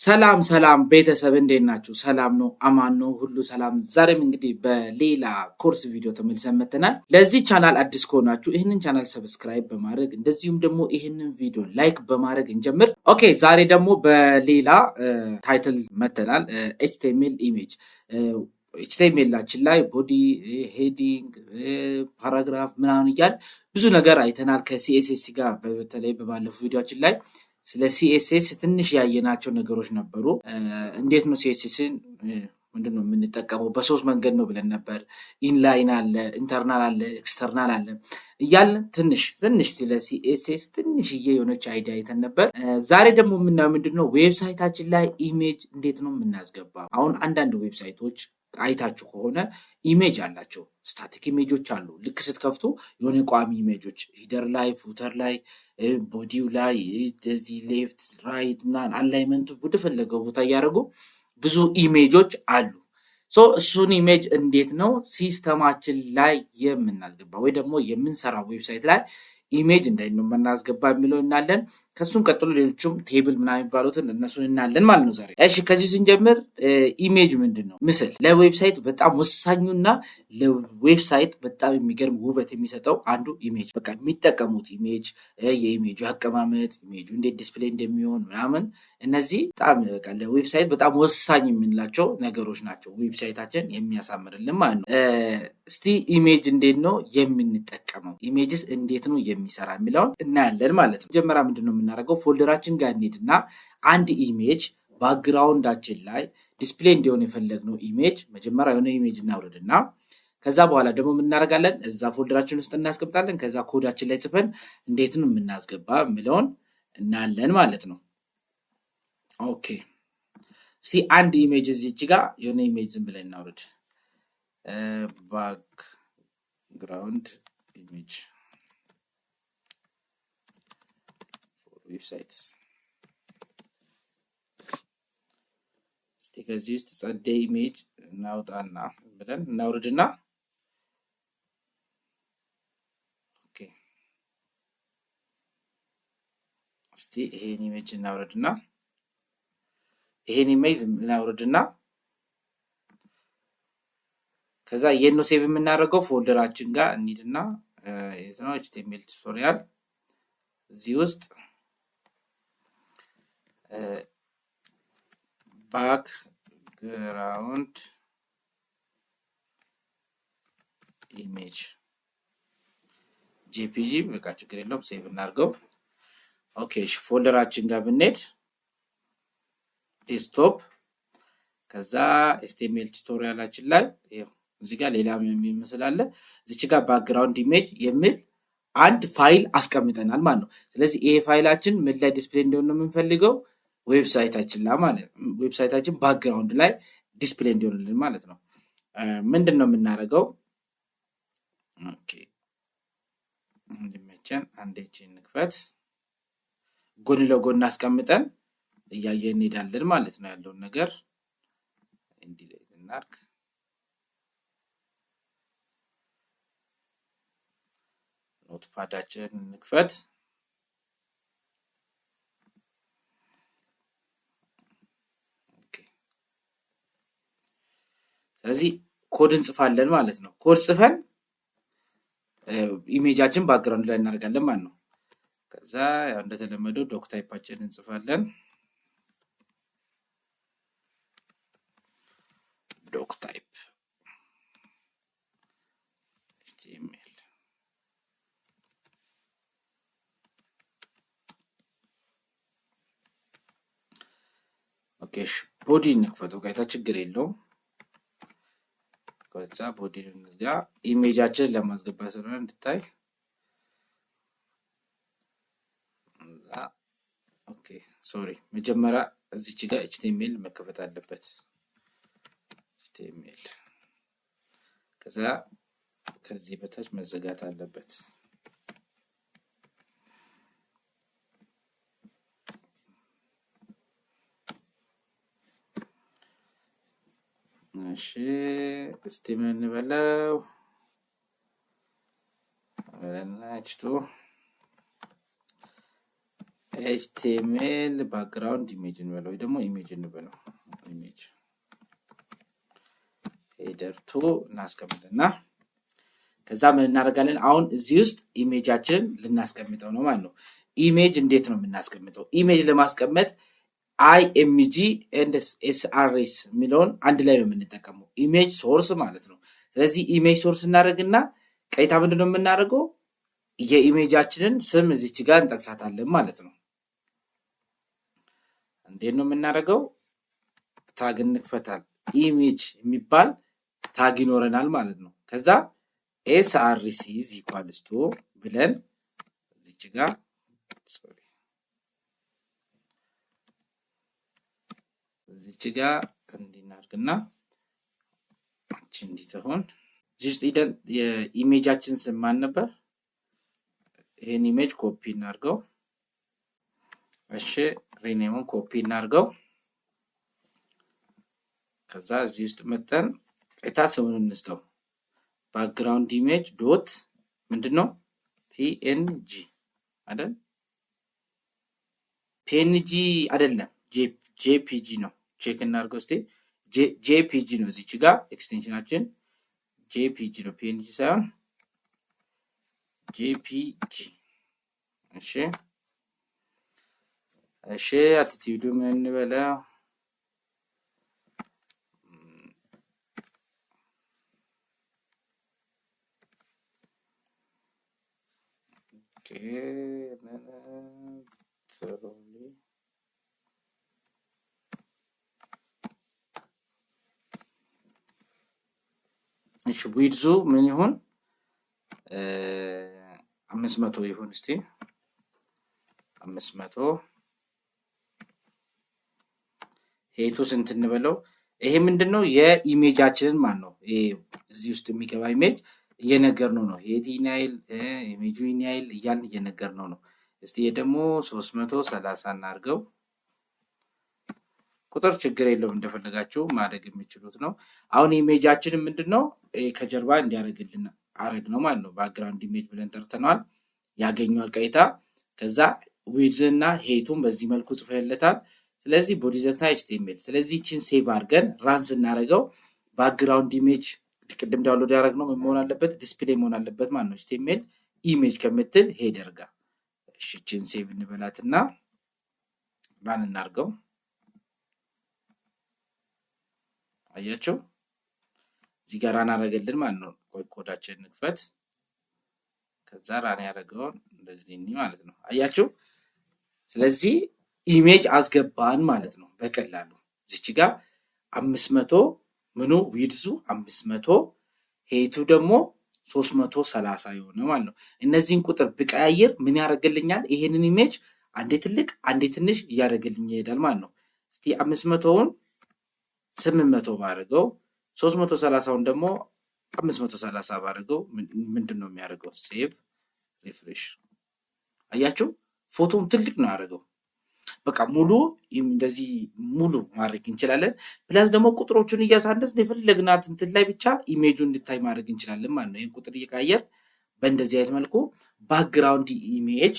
ሰላም ሰላም ቤተሰብ እንዴት ናችሁ? ሰላም ነው፣ አማን ነው፣ ሁሉ ሰላም። ዛሬም እንግዲህ በሌላ ኮርስ ቪዲዮ ተመልሰን መጥተናል። ለዚህ ቻናል አዲስ ከሆናችሁ ይህንን ቻናል ሰብስክራይብ በማድረግ እንደዚሁም ደግሞ ይህንን ቪዲዮ ላይክ በማድረግ እንጀምር። ኦኬ፣ ዛሬ ደግሞ በሌላ ታይትል መጥተናል። ኤችቲኤምኤል ኢሜጅ ኤችቲኤምኤላችን ላይ ቦዲ፣ ሄዲንግ፣ ፓራግራፍ ምናምን እያል ብዙ ነገር አይተናል ከሲኤስኤስ ጋር በተለይ በባለፉ ቪዲዮችን ላይ ስለ ሲኤስኤስ ትንሽ ያየናቸው ነገሮች ነበሩ። እንዴት ነው ሲኤስኤስን ምንድነው የምንጠቀመው? በሶስት መንገድ ነው ብለን ነበር። ኢንላይን አለ፣ ኢንተርናል አለ፣ ኤክስተርናል አለ እያልን ትንሽ ስለ ሲኤስኤስ ትንሽዬ የሆነች አይዲያ አይተን ነበር። ዛሬ ደግሞ የምናየው ምንድነው ዌብሳይታችን ላይ ኢሜጅ እንዴት ነው የምናስገባው? አሁን አንዳንድ ዌብሳይቶች አይታችሁ ከሆነ ኢሜጅ አላቸው። ስታቲክ ኢሜጆች አሉ። ልክ ስትከፍቱ የሆነ ቋሚ ኢሜጆች ሂደር ላይ፣ ፉተር ላይ፣ ቦዲው ላይ እዚህ ሌፍት ራይት ምናምን አላይመንቱ ወደፈለገው ቦታ እያደረጉ ብዙ ኢሜጆች አሉ። እሱን ኢሜጅ እንዴት ነው ሲስተማችን ላይ የምናስገባ ወይ ደግሞ የምንሰራው ዌብሳይት ላይ ኢሜጅ እንዴት ነው የምናስገባ የሚለው እናለን። ከሱም ቀጥሎ ሌሎችም ቴብል ምናምን የሚባሉትን እነሱን እናለን ማለት ነው ዛሬ። እሺ ከዚህ ስንጀምር ኢሜጅ ምንድን ነው? ምስል ለዌብሳይት በጣም ወሳኙና ለዌብሳይት በጣም የሚገርም ውበት የሚሰጠው አንዱ ኢሜጅ። በቃ የሚጠቀሙት ኢሜጅ፣ የኢሜጁ አቀማመጥ፣ ኢሜጁ እንዴት ዲስፕሌይ እንደሚሆን ምናምን፣ እነዚህ በጣም በቃ ለዌብሳይት በጣም ወሳኝ የምንላቸው ነገሮች ናቸው። ዌብሳይታችን የሚያሳምርልን ማለት ነው። እስቲ ኢሜጅ እንዴት ነው የምንጠቀመው፣ ኢሜጅስ እንዴት ነው የሚሰራ የሚለውን እናያለን ማለት ነው። መጀመሪያ ምንድን ነው የምናደርገው? ፎልደራችን ጋር እንሄድና አንድ ኢሜጅ ባክግራውንዳችን ላይ ዲስፕሌይ እንዲሆን የፈለግነው ኢሜጅ መጀመሪያ የሆነ ኢሜጅ እናውርድና ከዛ በኋላ ደግሞ የምናደርጋለን እዛ ፎልደራችን ውስጥ እናስቀምጣለን። ከዛ ኮዳችን ላይ ጽፈን እንዴት ነው የምናስገባ የሚለውን እናያለን ማለት ነው። ኦኬ እስቲ አንድ ኢሜጅ እዚች ጋር የሆነ ኢሜጅ ዝም ብለን እናውርድ። ባክግራውንድ ኢሜጅ ዌብሳይትስ። እስቲ ከዚህ ውስጥ ጸደ ኢሜጅ እናውጣና ብለን እናውርድና ኦኬ እስቲ ይሄን ኢሜጅ እናውርድና ከዛ የት ነው ሴቭ የምናደርገው? ፎልደራችን ጋር እንሂድና የት ነው ኤችቲኤምኤል ቱቶሪያል እዚህ ውስጥ ባክግራውንድ ኢሜጅ ጄፒጂ በቃ ችግር የለውም ሴቭ እናድርገው። ኦኬ እሺ ፎልደራችን ጋር ብንሄድ ዴስክቶፕ፣ ከዛ ኤችቲኤምኤል ቱቶሪያላችን ላይ እዚህ ጋር ሌላ የሚመስል አለ። እዚች ጋር ባክግራውንድ ኢሜጅ የሚል አንድ ፋይል አስቀምጠናል ማለት ነው። ስለዚህ ይሄ ፋይላችን ምን ላይ ዲስፕሌይ እንዲሆን ነው የምንፈልገው? ዌብሳይታችን ላይ ማለት ነው። ዌብሳይታችን ባክግራውንድ ላይ ዲስፕሌይ እንዲሆንልን ማለት ነው። ምንድን ነው የምናደርገው? ኦኬ እንዲመቸን አንዴች እንክፈት። ጎን ለጎን አስቀምጠን እያየን እንሄዳለን ማለት ነው። ያለውን ነገር እንዲህ እናድርግ። ኖትፓዳችን እንክፈት። ስለዚህ ኮድ እንጽፋለን ማለት ነው። ኮድ ጽፈን ኢሜጃችን ባክግራውንድ ላይ እናደርጋለን ማለት ነው። ከዛ ያው እንደተለመደው ዶክ ታይፓችን እንጽፋለን። ዶክ ታይፕ ኤችቲኤምኤል ኦኬ ቦዲ እንክፈተው። ጋይታ ችግር የለውም። ከዛ ቦዲ እንዝጋ። ኢሜጃችንን ለማስገባት ስለሆነ እንድታይ። ኦኬ ሶሪ መጀመሪያ እዚች ጋር ኤችቲኤምኤል መከፈት አለበት። ኤችቲኤምኤል ከዛ ከዚህ በታች መዘጋት አለበት። እሺ እስቲ ምን እንበለው? H2 ኤችቲኤምኤል ባክግራውንድ ኢሜጅ እንበለው ወይ ደግሞ ኢሜጅ እንበለው ኢሜጅ ሄደር ቱ እናስቀምጥና ከዛ ምን እናደርጋለን? አሁን እዚህ ውስጥ ኢሜጃችንን ልናስቀምጠው ነው ማለት ነው። ኢሜጅ እንዴት ነው የምናስቀምጠው? ኢሜጅ ለማስቀመጥ IMG and SRS የሚለውን አንድ ላይ ነው የምንጠቀመው። ኢሜጅ ሶርስ ማለት ነው። ስለዚህ ኢሜጅ ሶርስ እናደርግና ቀይታ ምንድነው የምናደርገው? የኢሜጃችንን ስም እዚች ጋር እንጠቅሳታለን ማለት ነው። እንዴት ነው የምናደርገው? ታግ እንክፈታል። ኢሜጅ የሚባል ታግ ይኖረናል ማለት ነው። ከዛ SRC is equals to ብለን እዚች ጋር እዚች ጋር እንዲናርግና እቺ እንዲተሆን እዚህ ውስጥ ሄደን የኢሜጃችን ስም ማን ነበር? ይሄን ኢሜጅ ኮፒ እናርገው። እሺ ሪኔሙን ኮፒ እናርገው። ከዛ እዚህ ውስጥ መጠን ቀይታ ስሙን እንስጠው። ባክግራውንድ ኢሜጅ ዶት ምንድነው? PNG አይደል? PNG አይደለም JPG ነው። ቼክ እናርገው እስቲ። JPG ነው። እዚች ጋር ኤክስቴንሽናችን JPG ነው። PNG ሳይሆን JPG። እሺ አልቲቲዩዱ ምን እንበለው? እሺ ዊድዙ ምን ይሁን? 500 ይሁን እስቲ 500። ሄቱ ስንት እንበለው? ይሄ ምንድነው? የኢሜጃችንን ማን ነው? ይሄ እዚህ ውስጥ የሚገባ ኢሜጅ እየነገርነው ነው። ሄዲናይል ኢሜጁ ኢናይል እያልን እየነገርነው ነው። እስቲ ደግሞ 330 እናርገው። ቁጥር ችግር የለውም እንደፈለጋችሁ ማድረግ የሚችሉት ነው። አሁን ኢሜጃችን ምንድነው? ከጀርባ እንዲያደርግልን አረግ ነው ማለት ነው። ባክግራውንድ ኢሜጅ ብለን ጠርተናል። ያገኘዋል ቀይታ። ከዛ ዊድዝ እና ሄቱን በዚህ መልኩ ጽፈንለታል። ስለዚህ ቦዲ ዘግታ HTML። ስለዚህ እቺን ሴቭ አድርገን ራን ስናደርገው ባክግራውንድ ኢሜጅ ቅድም ዳውንሎድ ያደረግነው ምን መሆን አለበት? ዲስፕሌይ መሆን አለበት ማለት ነው። HTML ኢሜጅ ከምትል ሄደር ጋር። እሺ እቺን ሴቭ እንበላትና ራን እናርገው። አያችሁ እዚህ ጋር ራን አደረገልን ማለት ነው። ኮዳችን እንክፈት። ከዛ ራን ያደረገውን እንደዚህ ማለት ነው። አያችሁ ስለዚህ ኢሜጅ አስገባን ማለት ነው በቀላሉ። እዚች ጋር 500 ምኑ ዊድዙ 500 ሄቱ ደግሞ 330 የሆነ ማለት ነው። እነዚህን ቁጥር ብቀያየር ምን ያደርግልኛል? ይሄንን ኢሜጅ አንዴ ትልቅ አንዴ ትንሽ እያደረገልኝ ይሄዳል ማለት ነው። እስቲ 500ውን 800 ባደርገው 330ውን ደግሞ 530 ባደርገው ምንድነው የሚያደርገው? ሴቭ ሪፍሬሽ። አያችሁ ፎቶውን ትልቅ ነው ያደረገው። በቃ ሙሉ እንደዚህ ሙሉ ማድረግ እንችላለን። ፕላስ ደግሞ ቁጥሮቹን እያሳነስን የፈለግናት እንትን ላይ ብቻ ኢሜጁ እንድታይ ማድረግ እንችላለን ማለት ነው። ይሄን ቁጥር እየቀያየር በእንደዚህ አይነት መልኩ ባክግራውንድ ኢሜጅ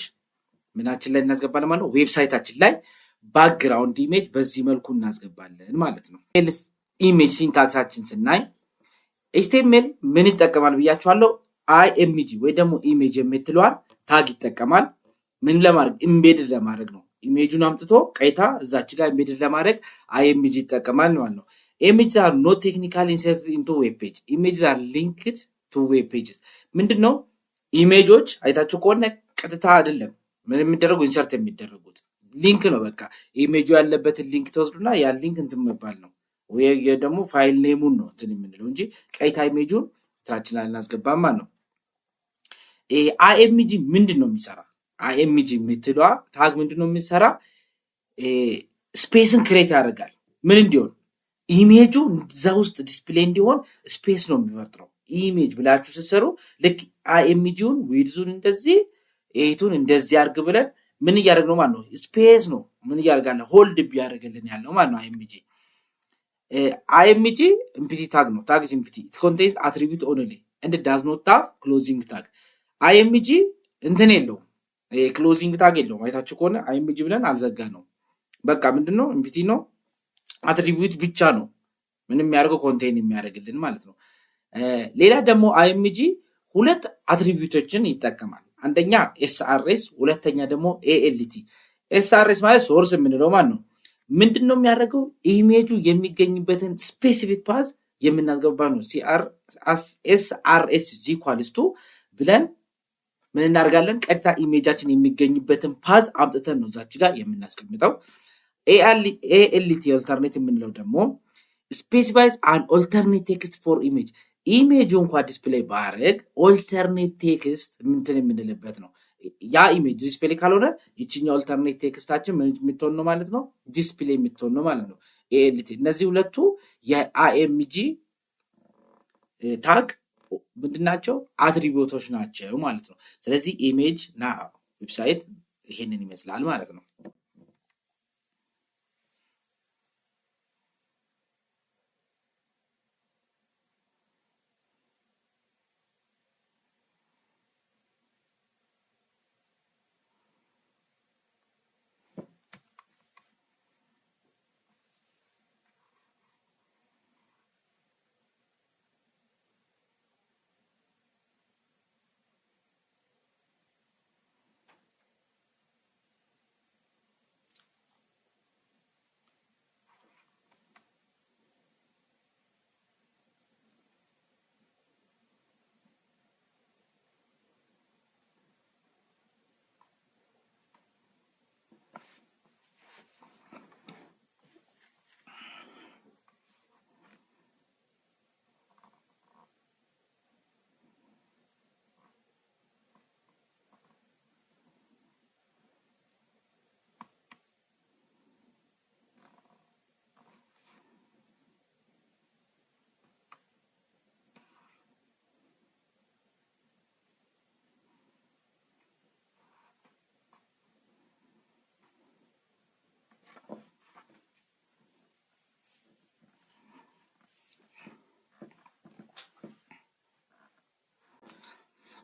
ምናችን ላይ እናስገባለን ማለት ነው። ዌብሳይታችን ላይ ባክግራውንድ ኢሜጅ በዚህ መልኩ እናስገባለን ማለት ነው። ኢሜጅ ሲንታክሳችን ስናይ HTML ምን ይጠቀማል ብያችኋለሁ? IMG ወይ ደግሞ ኢሜጅ የምትለዋን ታግ ይጠቀማል። ምን ለማድረግ? ኢምቤድድ ለማድረግ ነው። ኢሜጁን አምጥቶ ቀይታ እዛች ጋር ኢምቤድድ ለማድረግ IMG ይጠቀማል ማለት ነው። Images are not technically inserted into web page. Images are linked to web pages. ምንድነው? ኢሜጆች አይታችሁ ከሆነ ቀጥታ አይደለም ምን የሚደረጉ ኢንሰርት የሚደረጉት ሊንክ ነው። በቃ ኢሜጁ ያለበትን ሊንክ ተወስዱና ያ ሊንክ እንትን መባል ነው ወይ ደግሞ ፋይል ኔሙን ነው እንትን የምንለው እንጂ ቀይታ ኢሜጁን ትራችን ላይ እናስገባማ ነው። IMG ምንድነው የሚሰራ? IMG የምትለዋ ታግ ምንድነው የሚሰራ? ስፔስን ክሬት ያደርጋል። ምን እንዲሆን? ኢሜጁ እዛ ውስጥ ዲስፕሌይ እንዲሆን ስፔስ ነው የሚፈጥረው። ኢሜጅ ብላችሁ ስትሰሩ ልክ IMGውን ዊድዙን እንደዚህ ኤቱን እንደዚህ አድርግ ብለን ምን እያደረግነው ማለት ነው? ስፔስ ነው ምን እያደረጋለ ሆልድ ቢያደርግልን ያለው ማለት ነው። IMG ኢምፕቲ ታግ ነው። ታግ ኢዝ ኢምፕቲ ኢት ኮንቴንስ አትሪቢዩት ኦንሊ ኤንድ ዳዝ ኖት ሃቭ ክሎዚንግ ታግ። IMG እንትን የለውም ክሎዚንግ ታግ የለውም። አይታችሁ ከሆነ አይኤምጂ ብለን አልዘጋ ነው። በቃ ምንድነው ኢምፒቲ ነው፣ አትሪቢዩት ብቻ ነው ምንም የሚያደርገው ኮንቴን የሚያደርግልን ማለት ነው። ሌላ ደግሞ አይኤምጂ ሁለት አትሪቢዩቶችን ይጠቀማል። አንደኛ ኤስአርኤስ፣ ሁለተኛ ደግሞ ኤኤልቲ። ኤስአርኤስ ማለት ሶርስ የምንለው ማለት ነው። ምንድን ነው የሚያደርገው? ኢሜጁ የሚገኝበትን ስፔሲፊክ ፓዝ የምናስገባ ነው። ኤስአርኤስ ዚኳልስቱ ብለን ምን እናደርጋለን? ቀጥታ ኢሜጃችን የሚገኝበትን ፓዝ አምጥተን ነው እዛች ጋር የምናስቀምጠው። ኤኤልቲ ኦልተርኔት የምንለው ደግሞ ስፔሲፋይዝ አን ኦልተርኔት ቴክስት ፎር ኢሜጅ። ኢሜጁ እንኳ ዲስፕሌይ ባረግ ኦልተርኔት ቴክስት ምንትን የምንልበት ነው። ያ ኢሜጅ ዲስፕሌይ ካልሆነ ይችኛ ኦልተርኔት ቴክስታችን የምትሆን ነው ማለት ነው፣ ዲስፕሌይ የምትሆን ነው ማለት ነው። ኤኤልቲ እነዚህ ሁለቱ የአይኤምጂ ታግ ምንድናቸው? አትሪቢዩቶች ናቸው ማለት ነው። ስለዚህ ኢሜጅ እና ዌብሳይት ይሄንን ይመስላል ማለት ነው።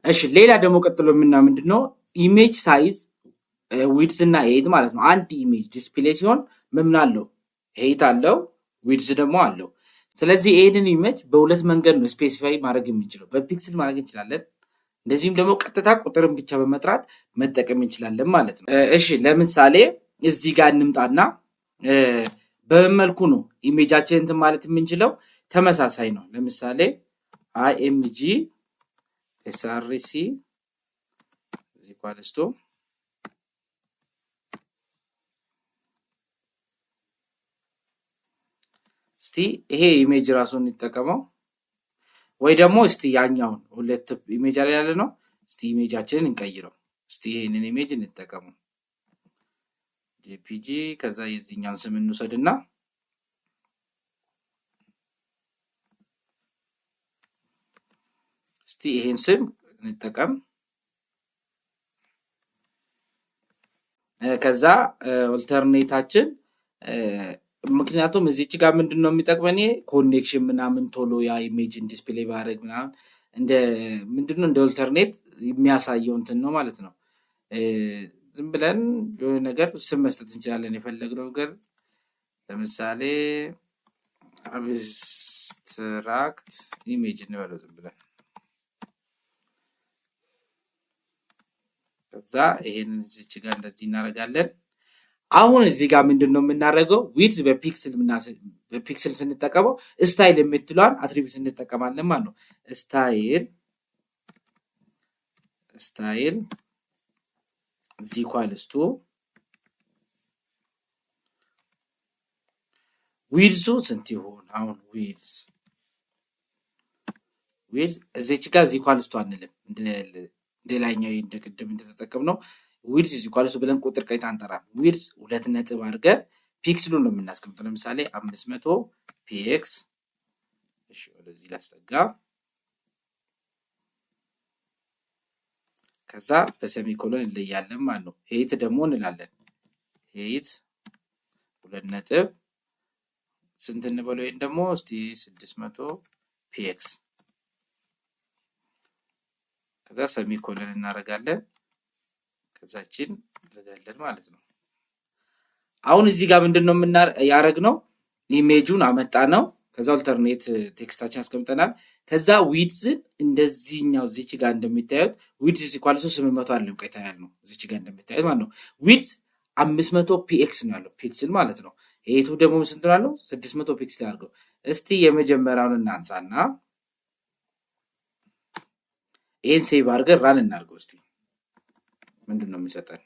እሺ ሌላ ደግሞ ቀጥሎ ምንድነው ኢሜጅ ሳይዝ ዊድዝ እና ሄይት ማለት ነው። አንድ ኢሜጅ ዲስፕሌይ ሲሆን ምን አለው? ሄይት አለው፣ ዊድዝ ደግሞ አለው። ስለዚህ ይሄንን ኢሜጅ በሁለት መንገድ ነው ስፔሲፋይ ማድረግ የምንችለው። በፒክስል ማድረግ እንችላለን፣ እንደዚሁም ደግሞ ቀጥታ ቁጥርን ብቻ በመጥራት መጠቀም እንችላለን ማለት ነው። እሺ ለምሳሌ እዚህ ጋር እንምጣና በምን መልኩ ነው ኢሜጃችንን እንትን ማለት የምንችለው? ተመሳሳይ ነው። ለምሳሌ አይኤምጂ ኤስአርሲ ኢኳልስ ቱ እስቲ ይሄ ኢሜጅ ራሱን እንጠቀመው፣ ወይ ደግሞ እስቲ ያኛውን ሁለት ኢሜጅ ላይ ያለ ነው። እስቲ ኢሜጃችንን እንቀይረው። እስቲ ይሄንን ኢሜጅ እንጠቀመው ጄፒጂ። ከዛ የዚህኛውን ስም እንውሰድና እስቲ ይሄን ስም እንጠቀም። ከዛ ኦልተርኔታችን ምክንያቱም እዚች ጋር ምንድነው የሚጠቅመን ኮኔክሽን ምናምን ቶሎ ያ ኢሜጅን ዲስፕሌይ ባረግ ምናምን እንደ ምንድነው እንደ ኦልተርኔት የሚያሳየው እንትን ነው ማለት ነው። ዝም ብለን የሆነ ነገር ስም መስጠት እንችላለን የፈለግነው ነገር። ለምሳሌ አብስትራክት ኢሜጅ እንበለው ዝም ብለን። ከዛ ይሄን እዚች ጋር እንደዚህ እናደርጋለን። አሁን እዚህ ጋር ምንድነው የምናደርገው? ዊድዝ በፒክስል ስንጠቀመው ስታይል የምትለዋን አትሪቢዩት እንጠቀማለን ማለት ነው። ስታይል ኢኳልስ ቱ ዊድዙ ስንት ይሆን? አሁን ዊድዝ እዚች ጋር ኢኳልስ ቱ አንልም፣ እንደላይኛው እንደ ቅድም እንደተጠቀምነው ዊድዝ ኢኳልስ ብለን ቁጥር ቀይታ አንጠራም። ዊድዝ 2 ነጥብ አድርገን ፒክስሉን ነው የምናስቀምጠው። ለምሳሌ 500 ፒኤክስ። እሺ ወደዚህ ላስጠጋ። ከዛ በሴሚኮሎን እንለያለን ማለት ነው። ሄይት ደግሞ እንላለን። ሄይት 2 ነጥብ ስንት እንበለው? ይሄን ደግሞ እስቲ 600 ፒኤክስ። ከዛ ሴሚኮሎን እናደርጋለን። ከዛችን ዘጋለን ማለት ነው። አሁን እዚህ ጋር ምንድነው ያደረግነው? ኢሜጁን አመጣነው። ከዛ ኦልተርኔት ቴክስታችን አስቀምጠናል። ከዛ ዊድዝን እንደዚህኛው እዚች ጋር እንደሚታዩት ዊድዝ ኢኳልስ 800 አለ ቆይታ ያለው እዚች ጋር እንደሚታዩት ማለት ነው። ዊድዝ 500 ፒኤክስ ነው ያለው ፒክስል ማለት ነው። ኤቱ ደግሞ ስንት ነው ያለው? 600 ፒክስል አድርገው። እስቲ የመጀመሪያውን እናንሳና ይሄን ሴቭ አድርገን ራን እናድርገው። እስቲ ምንድነው የሚሰጠን?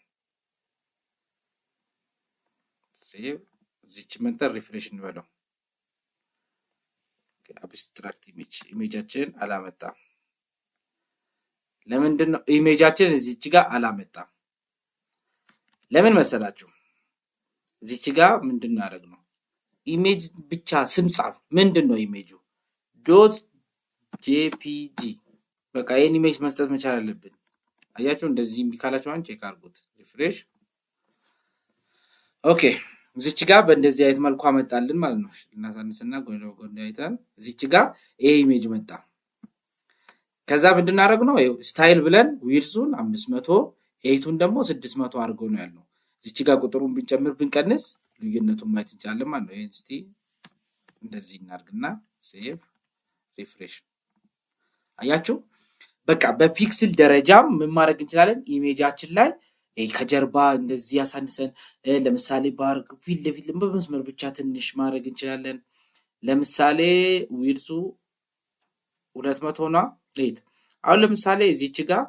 ሴቭ እዚች መንጠር ሪፍሬሽ እንበለው። አብስትራክት ኢሜጃችን አላመጣም። ለምንድን ነው ኢሜጃችን እዚች ጋር አላመጣም? ለምን መሰላችሁ? እዚች ጋር ምንድነው ያደረግነው? ኢሜጅ ብቻ ስም ጻፍ። ምንድነው ኢሜጁ? ዶት ጄፒጂ። በቃ ይሄን ኢሜጅ መስጠት መቻል አለብን። አያችሁ? እንደዚህ ቢካላችሁ አንቺ ቼክ አድርጉት። ሪፍሬሽ። ኦኬ እዚች ጋር በእንደዚህ አይነት መልኩ አመጣልን ማለት ነው። እናሳንስና ጎን ለጎን አይተን እዚች ጋር ይሄ ኢሜጅ መጣ። ከዛ ምንድን አደረግነው? ይኸው ስታይል ብለን ዊድዙን 500 ኤቱን ደግሞ 600 አድርገው ነው ያለው። እዚች ጋር ቁጥሩን ብንጨምር ብንቀንስ ልዩነቱን ማየት እንችላለን ማለት ነው። ይሄን እስቲ እንደዚህ እናድርግና ሴቭ ሪፍሬሽ። አያችሁ? በቃ በፒክስል ደረጃም ምን ማድረግ እንችላለን? ኢሜጃችን ላይ ከጀርባ እንደዚህ ያሳንሰን ለምሳሌ ባርግ ፊት ለፊት በመስመር ብቻ ትንሽ ማድረግ እንችላለን። ለምሳሌ ዊድዙ 200 ነው። አሁን ለምሳሌ እዚች ጋር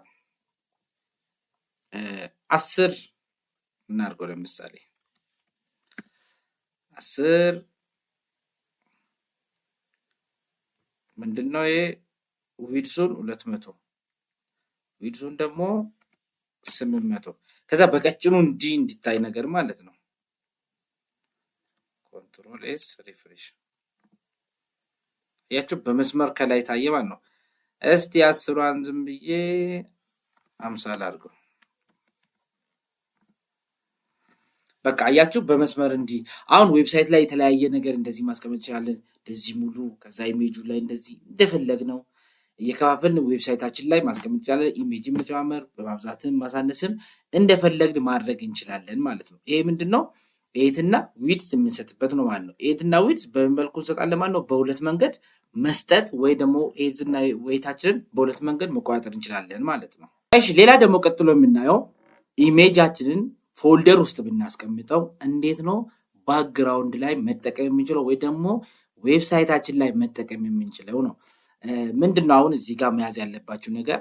10 እናድርገው። ለምሳሌ 10 ምንድነው ይሄ? ዊድዙን 200 ዊድዙን ደግሞ 800 ከዛ በቀጭኑ እንዲታይ ነገር ማለት ነው። ኮንትሮል ኤስ ሪፍሬሽ። ያችሁ በመስመር ከላይ ታየ ማለት ነው። እስቲ 10ን ዝም ብዬ 50 ላድርገው። በቃ አያችሁ በመስመር አሁን ዌብሳይት ላይ የተለያየ ነገር እንደዚህ ማስቀመጥ ይችላለን። እንደዚህ ሙሉ ከዛ ኢሜጁ ላይ እንደዚህ እንደፈለግነው እየከፋፈልን ዌብሳይታችን ላይ ማስቀመጥ ይችላለን። ኢሜጅ መጨማመር በማብዛትም ማሳነስም እንደፈለግን ማድረግ እንችላለን ማለት ነው። ይሄ ምንድነው? ኤትና ዊድዝ የምንሰጥበት ነው ማለት ነው። ኤትና ዊድዝ በምን መልኩ እንሰጣለን ማለት ነው? በሁለት መንገድ መስጠት ወይ ደግሞ ኤዝና ዌይታችንን በሁለት መንገድ መቆጣጠር እንችላለን ማለት ነው። እሺ ሌላ ደግሞ ቀጥሎ የምናየው ኢሜጃችንን ፎልደር ውስጥ ብናስቀምጠው እንዴት ነው ባክግራውንድ ላይ መጠቀም የምንችለው ወይ ደግሞ ዌብሳይታችን ላይ መጠቀም የምንችለው ነው። ምንድነው አሁን እዚህ ጋር መያዝ ያለባችሁ ነገር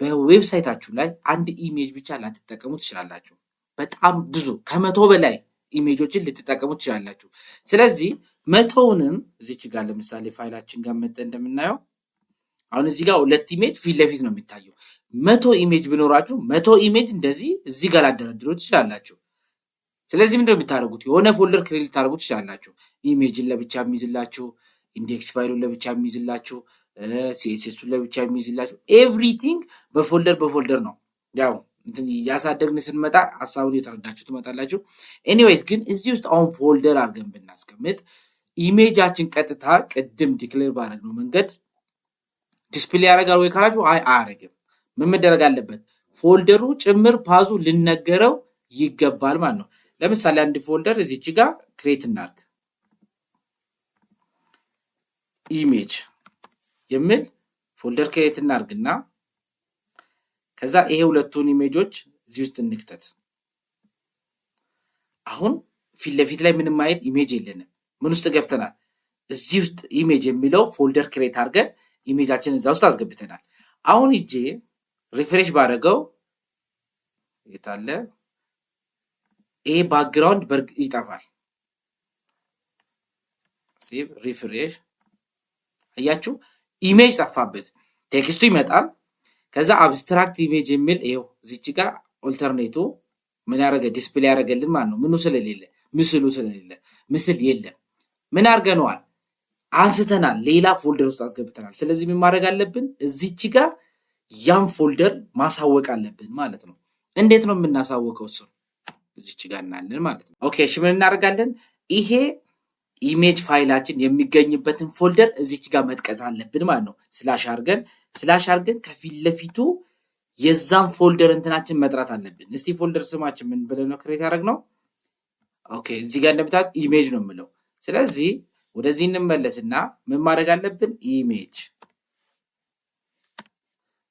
በዌብሳይታችሁ ላይ አንድ ኢሜጅ ብቻ ላትጠቀሙ ትችላላችሁ። በጣም ብዙ ከመቶ በላይ ኢሜጆችን ልትጠቀሙ ትችላላችሁ። ስለዚህ መቶውንም እዚች ጋር ለምሳሌ ፋይላችን ጋር መጠ እንደምናየው አሁን እዚህ ጋር ሁለት ኢሜጅ ፊት ለፊት ነው የሚታየው። 100 ኢሜጅ ቢኖራችሁ 100 ኢሜጅ እንደዚህ እዚህ ጋር ላደረድሩ ትችላላችሁ። ስለዚህ ምንድነው የምታደርጉት? የሆነ ፎልደር ክሬት ታደርጉት ትችላላችሁ። ኢሜጅን ለብቻ የሚይዝላችሁ፣ ኢንዴክስ ፋይሉን ለብቻ የሚይዝላችሁ፣ ሲኤስኤሱን ለብቻ የሚይዝላችሁ ኤቭሪቲንግ በፎልደር ነው። ያው እንትን ያሳደግን ስንመጣ ሐሳቡን የተረዳችሁ ትመጣላችሁ። ኤኒዌይስ ግን እዚህ ውስጥ አሁን ፎልደር አድርገን ብናስቀምጥ ኢሜጃችን ቀጥታ ቅድም ዲክሌር ባደረግነው መንገድ ዲስፕሌይ ያደርጋል ወይ ካላችሁ አያደርግም። ምን መደረግ አለበት? ፎልደሩ ጭምር ፓዙ ልነገረው ይገባል ማለት ነው። ለምሳሌ አንድ ፎልደር እዚች ጋር ክሬት እናርግ ኢሜጅ የሚል ፎልደር ክሬት እናርግና ከዛ ይሄ ሁለቱን ኢሜጆች እዚህ ውስጥ እንክተት። አሁን ፊት ለፊት ላይ ምንም አይነት ኢሜጅ የለንም። ምን ውስጥ ገብተናል? እዚህ ውስጥ ኢሜጅ የሚለው ፎልደር ክሬት አድርገን ኢሜጃችንን እዛ ውስጥ አስገብተናል። አሁን እጄ ሪፍሬሽ ባደረገው የታለ ይሄ ባክግራውንድ ይጠፋል። ሴቭ ሪፍሬሽ። አያችሁ ኢሜጅ ጠፋበት። ቴክስቱ ይመጣል። ከዛ አብስትራክት ኢሜጅ የሚል ይሄው እዚች ጋር ኦልተርኔቱ ምን ያደረገ ዲስፕሌይ ያደረገልን ማለት ነው። ምኑ ስለሌለ ምስሉ ስለሌለ ምስል የለም። ምን አድርገነዋል? አንስተናል። ሌላ ፎልደር ውስጥ አስገብተናል። ስለዚህ ምን ማድረግ አለብን? እዚች ጋር ያን ፎልደር ማሳወቅ አለብን ማለት ነው። እንዴት ነው የምናሳወቀው? እሱ እዚች ጋር እናለን ማለት ነው። ኦኬ እሺ ምን እናደርጋለን? ይሄ ኢሜጅ ፋይላችን የሚገኝበትን ፎልደር እዚች ጋር መጥቀስ አለብን ማለት ነው። ስላሽ አድርገን ከፊት ለፊቱ የዛን ፎልደር እንትናችን መጥራት አለብን። እስቲ ፎልደር ስማችን ምን ብለን ነው ክሬት ያደረግነው? ኦኬ እዚህ ጋር እንደምታዩት ኢሜጅ ነው የምለው። ስለዚህ ወደዚህ እንመለስና ምን ማድረግ አለብን? ኢሜጅ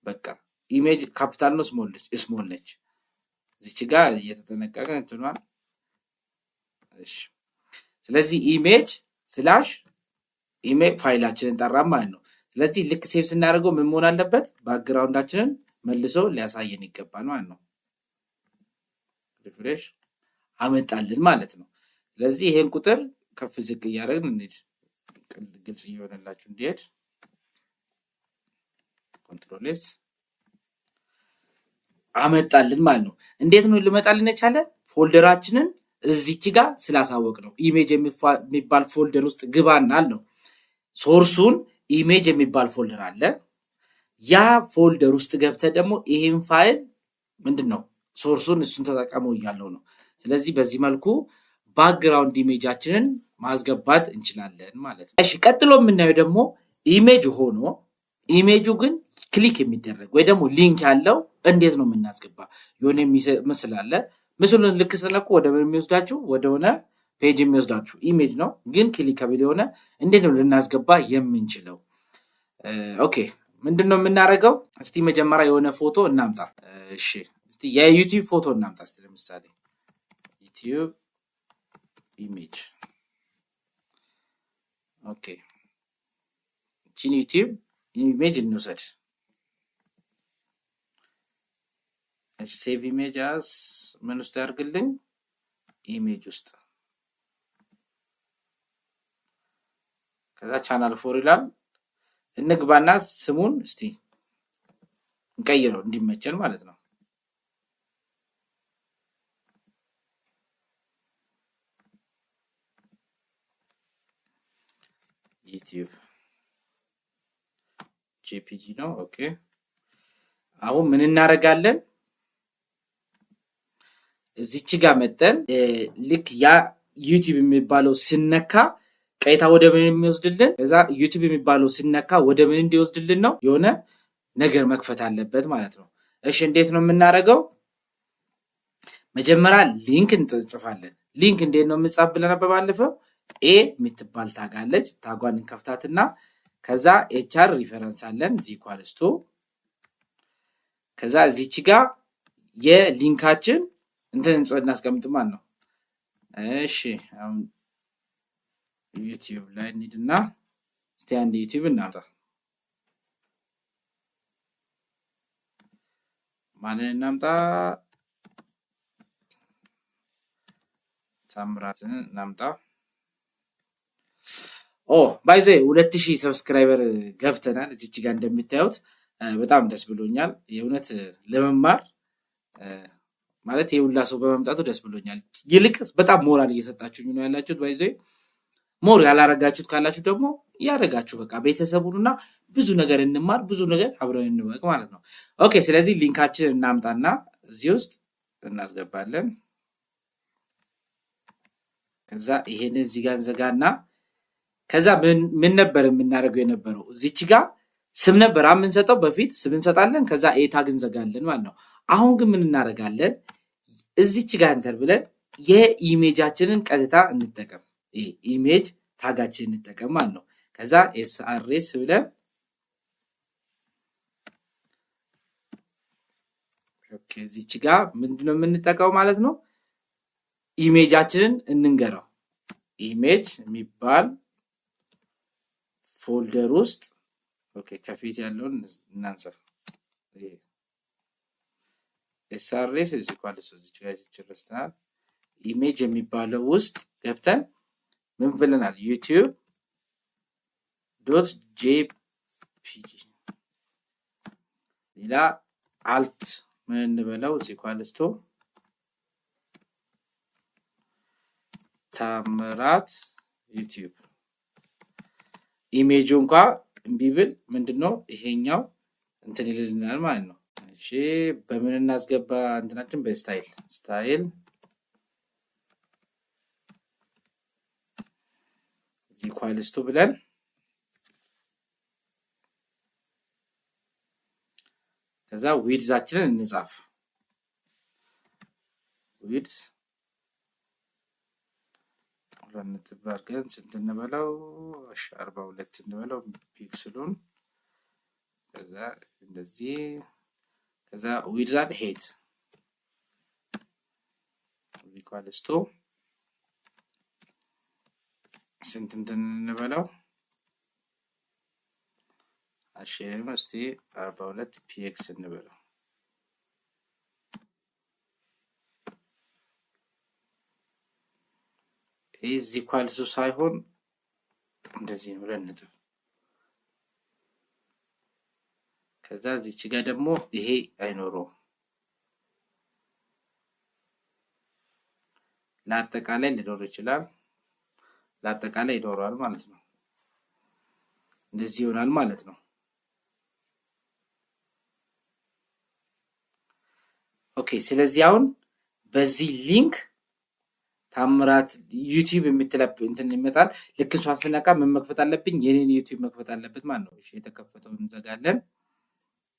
በቃ ኢሜጅ ካፒታል ነው ስሞል ነች። እዚች ጋር እየተጠነቀቀ እንትኗል። እሺ ስለዚህ ኢሜጅ ስላሽ ኢሜጅ ፋይላችንን ጠራን ማለት ነው። ስለዚህ ልክ ሴቭ ስናደርገው ምን መሆን አለበት? ባክግራውንዳችንን መልሶ ሊያሳየን ይገባል ማለት ነው። ሪፍሬሽ አመጣልን ማለት ነው። ስለዚህ ይሄን ቁጥር ከፍ ዝቅ እያደረግን እንሂድ፣ ግልጽ እየሆነላችሁ እንዲሄድ። ኮንትሮል ኤስ አመጣልን ማለት ነው። እንዴት ነው ልመጣልን የቻለ? ፎልደራችንን እዚች ጋር ስላሳወቅ ነው። ኢሜጅ የሚባል ፎልደር ውስጥ ግባና አለው። ሶርሱን ኢሜጅ የሚባል ፎልደር አለ። ያ ፎልደር ውስጥ ገብተ ደግሞ ይሄን ፋይል ምንድነው ሶርሱን እሱን ተጠቀመው እያለው ነው። ስለዚህ በዚህ መልኩ ባክግራውንድ ኢሜጃችንን ማስገባት እንችላለን ማለት ነው። እሺ ቀጥሎ የምናየው ደግሞ ኢሜጅ ሆኖ ኢሜጁ ግን ክሊክ የሚደረግ ወይ ደግሞ ሊንክ ያለው እንዴት ነው የምናስገባ? የሆነ ምስል አለ። ምስሉን ልክ ስነኩ ወደ ምን የሚወስዳችሁ? ወደሆነ ፔጅ የሚወስዳችሁ ኢሜጅ ነው፣ ግን ክሊከብል የሆነ እንዴት ነው ልናስገባ የምንችለው? ኦኬ ምንድነው የምናደርገው? እስቲ መጀመሪያ የሆነ ፎቶ እናምጣ። እሺ እስቲ የዩቲዩብ ፎቶ እናምጣ። እስቲ ለምሳሌ ዩቲዩብ ኢሜጅ። ኦኬ እቺን ዩቲዩብ ኢሜጅ እንውሰድ። ሴቭ ኢሜጅ አስ ምን ውስጥ ያርግልኝ? ኢሜጅ ውስጥ። ከዛ ቻናል ፎር ይላል። እንግባና ስሙን እስቲ እንቀይረው እንዲመቸን ማለት ነው። ዩቲዩብ ጄፒጂ ነው። ኦኬ አሁን ምን እናደርጋለን? እዚች ጋር መጠን ልክ ያ ዩቲዩብ የሚባለው ሲነካ ቀይታ ወደ ምን የሚወስድልን? ከዛ ዩቲዩብ የሚባለው ሲነካ ወደ ምን እንዲወስድልን ነው? የሆነ ነገር መክፈት አለበት ማለት ነው። እሺ እንዴት ነው የምናደርገው? መጀመሪያ ሊንክ እንጽፋለን። ሊንክ እንዴት ነው የምንጻፍ ብለን ባለፈው ኤ የምትባል ታጋለች። ታጓን እንከፍታትና ከዛ ኤችአር ሪፈረንስ አለን ዚኳልስቶ ከዛ እዚች ጋር የሊንካችን እንትን እናስቀምጥ ማለት ነው። እሺ አሁን ዩቲዩብ ላይ እንሂድና እስቲ አንድ ዩቲዩብ እናምጣ። ማንን እናምጣ? ታምራትን እናምጣ። ባይዘ 2000 ሰብስክራይበር ገብተናል። እዚች ጋር እንደምታዩት በጣም ደስ ብሎኛል። የእውነት ለመማር ማለት የሁላ ሰው በመምጣቱ ደስ ብሎኛል። ይልቅስ በጣም ሞራል እየሰጣችሁኝ ነው ያላችሁት። ባይዘ ሞር ያላረጋችሁት ካላችሁ ደግሞ ያረጋችሁ። በቃ ቤተሰቡንና ብዙ ነገር እንማር፣ ብዙ ነገር አብረን እንወቅ ማለት ነው። ኦኬ ስለዚህ ሊንካችን እናምጣና እዚህ ውስጥ እናስገባለን። ከዛ ይሄንን እዚህ ጋር እንዘጋና ከዛ ምን ነበር የምናደርገው የነበረው? እዚች ጋር ስም ነበር የምንሰጠው። በፊት ስም እንሰጣለን፣ ከዛ ኤ ታግ እንዘጋለን ማለት ነው። አሁን ግን ምን እናደርጋለን? እዚች ጋር እንተር ብለን የኢሜጃችንን ቀጥታ እንጠቀም። ይሄ ኢሜጅ ታጋችንን እንጠቀም ማለት ነው። ከዛ ኤስአርኤስ ብለን ኦኬ እዚች ጋር ምንድነው የምንጠቀመው ማለት ነው? ኢሜጃችንን እንንገረው። ኢሜጅ የሚባል ፎልደር ውስጥ ኦኬ ከፊት ያለውን እናንሳው። ኤስአርኤስ እዚህ ኳልስ እዚህ ጋር ይችላል። ኢሜጅ የሚባለው ውስጥ ገብተን ምን ብለናል? ዩቲዩብ ዶት ጄፒጂ ሌላ አልት ምን እንበለው? እዚህ ኳልስቶ ታምራት ዩቲዩብ ኢሜጁ እንኳን እምቢብል ምንድነው ይሄኛው እንትን ይልልናል ማለት ነው። እሺ በምን እናስገባ? እንትናችን በስታይል እዚህ ኳልስቶ ብለን ከዛ ዊድዛችንን እንጻፍ። ዊድዝ 2 አድርገን ስንት እንበለው? 42 እንበለው ፒክስሉን። ከዛ እንደዚህ ከዛ ዊድዝ አድ ሄት ኢኳልስ ቱ ስንት እንበለው? አሸርም እስቲ 42 ፒኤክስ እንበለው። ኢዝ ኢኳልስ ቱ ሳይሆን እንደዚህ ነው ብለን እንጥፍ። ከዛ እዚች ጋር ደግሞ ይሄ አይኖረው ለአጠቃላይ ሊኖር ይችላል። ለአጠቃላይ ይኖራል ማለት ነው። እንደዚህ ይሆናል ማለት ነው። ኦኬ ስለዚህ አሁን በዚህ ሊንክ ታምራት ዩቲዩብ የምትለብ እንትን ይመጣል። ልክ እሷን ስነካ ምን መክፈት አለብኝ? የኔን ዩቲዩብ መክፈት አለበት ማለት ነው። እሺ የተከፈተውን እንዘጋለን።